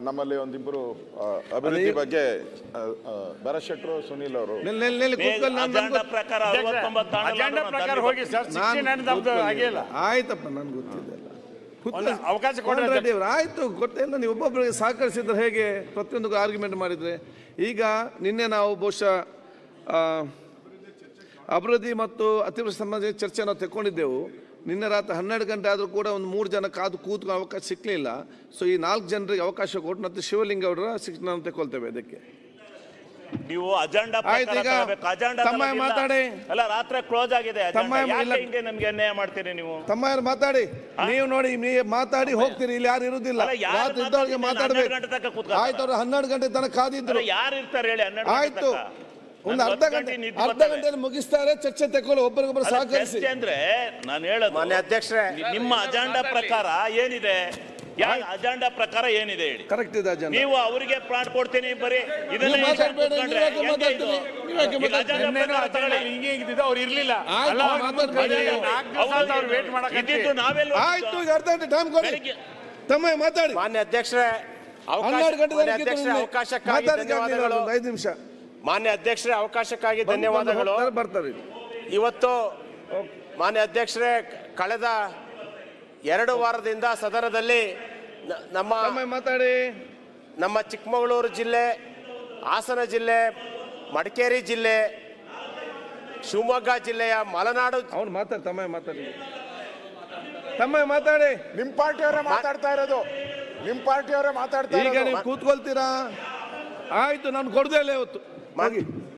ನಮ್ಮಲ್ಲಿ ಒಂದಿಬ್ಬರು ಅಭಿವೃದ್ಧಿ ಬಗ್ಗೆ ಭರತ್ ಶೆಟ್ಟರು, ಸುನೀಲ್ ಅವರು ಆಯ್ತಪ್ಪ, ನನ್ಗೆ ಗೊತ್ತಿದೆ ಅವಕಾಶ ಕೊಡ್ರಿ. ಆಯ್ತು, ಗೊತ್ತಿಲ್ಲ. ನೀವು ಒಬ್ಬೊಬ್ಬರಿಗೆ ಸಹಕರಿಸಿದ್ರೆ ಹೇಗೆ ಪ್ರತಿಯೊಂದು ಆರ್ಗ್ಯುಮೆಂಟ್ ಮಾಡಿದ್ರೆ. ಈಗ ನಿನ್ನೆ ನಾವು ಬಹುಶಃ ಅಭಿವೃದ್ಧಿ ಮತ್ತು ಅತಿವೃಷ್ಟಿ ಸಂಬಂಧ ಚರ್ಚೆ ನಾವು ತೆಕ್ಕೊಂಡಿದ್ದೆವು. ನಿನ್ನೆ ರಾತ್ರಿ 12 ಗಂಟೆ ಆದರೂ ಕೂಡ ಒಂದು 3 ಜನ ಕೂತ್ಕೊಂಡು ಅವಕಾಶ ಸಿಕ್ಕಲಿಲ್ಲ. ಸೊ ಈ 4 ಜನರಿಗೆ ಅವಕಾಶ ಕೊಟ್ಟು ಮತ್ತು ಶಿವಲಿಂಗ ಅವರ ನಾವು ತೆಕ್ಕೊಳ್ತೇವೆ. ಅದಕ್ಕೆ ನೀವು ಅಜೆಂಡಾ ಮಾತಾಡಿ. ಅಲ್ಲ, ರಾತ್ರಿ ಕ್ಲೋಸ್ ಆಗಿದೆ. ನಮ್ಗೆ ಅನ್ಯಾಯ ಮಾಡ್ತೀರಿ ನೀವು. ತಮ್ಮ ಮಾತಾಡಿ. ನೀವು ನೋಡಿ, ನೀವು ಮಾತಾಡಿ ಹೋಗ್ತೀರಿ. ಇಲ್ಲಿ ಯಾರು ಇರುವುದಿಲ್ಲ. ರಾತ್ರಿ ಇದ್ದವ್ರಿಗೆ ಮಾತಾಡ್ಬೇಕು. ಆಯ್ತು, ಅವ್ರು 12 ಗಂಟೆ ತನಕ ಕಾದಿದ್ರು. ಯಾರು ಇರ್ತಾರೆ ಹೇಳಿ? ಆಯ್ತು, ಒಂದು ಅರ್ಧ ಗಂಟೆಯಲ್ಲಿ ಮುಗಿಸ್ತಾರೆ. ಚರ್ಚೆ ತಗೊಳ್ಳಿ, ಒಬ್ಬರಿಗೊಬ್ಬರು ಸಹಕರಿಸಿ. ಅಂದ್ರೆ ನಾನು ಹೇಳೋದು, ಮಾನ್ಯ ಅಧ್ಯಕ್ಷರೇ, ನಿಮ್ಮ ಅಜೆಂಡಾ ಪ್ರಕಾರ ಏನಿದೆ? ಅಜೆಂಡಾ ಪ್ರಕಾರ ಏನಿದೆ ಹೇಳಿ? ಕರೆಕ್ಟ್ ಇದೆ ಅಜೆಂಡಾ. ನೀವು ಅವರಿಗೆ ಪ್ಲಾಟ್ ಕೊಡ್ತೀನಿ, ಬರೀ ಇದನ್ನೇ ಅವ್ರು ಇರ್ಲಿಲ್ಲ. ಆಯ್ತು, ಈಗ ಅರ್ಧ ಗಂಟೆ ಟೈಮ್ ಕೊಡಿ. ತಮ್ಮ ಮಾತಾಡಿ. ಮಾನ್ಯ ಅಧ್ಯಕ್ಷರೇ, 12 ಗಂಟೆ ಅವಕಾಶಕ್ಕಾಗಿ ಧನ್ಯವಾದಗಳು. 5 ನಿಮಿಷ. ಮಾನ್ಯ ಅಧ್ಯಕ್ಷರೇ, ಅವಕಾಶಕ್ಕಾಗಿ ಧನ್ಯವಾದಗಳು. ಬರ್ತಾರೆ ಇವತ್ತು. ಮಾನ್ಯ ಅಧ್ಯಕ್ಷರೇ, ಕಳೆದ 2 ವಾರದಿಂದ ಸದನದಲ್ಲಿ ನಮ್ಮ ಚಿಕ್ಕಮಗಳೂರು ಜಿಲ್ಲೆ, ಹಾಸನ ಜಿಲ್ಲೆ, ಮಡಿಕೇರಿ ಜಿಲ್ಲೆ, ಶಿವಮೊಗ್ಗ ಜಿಲ್ಲೆಯ ಮಲೆನಾಡು. ಅವ್ನು ಮಾತಾಡಿ. ನಿಮ್ಮ ಪಾರ್ಟಿಯವರೇ ಮಾತಾಡ್ತಾ ಇರೋದು. ನಿಮ್ಮ ಪಾರ್ಟಿಯವರೇ ಮಾತಾಡ್ತಾ ಈಗ ನೀವು ಕೂತ್ಕೊಳ್ತೀರಾ? ಆಯ್ತು, ನಾನು ಕೊಡದೇ ಇಲ್ಲ ಇವತ್ತು.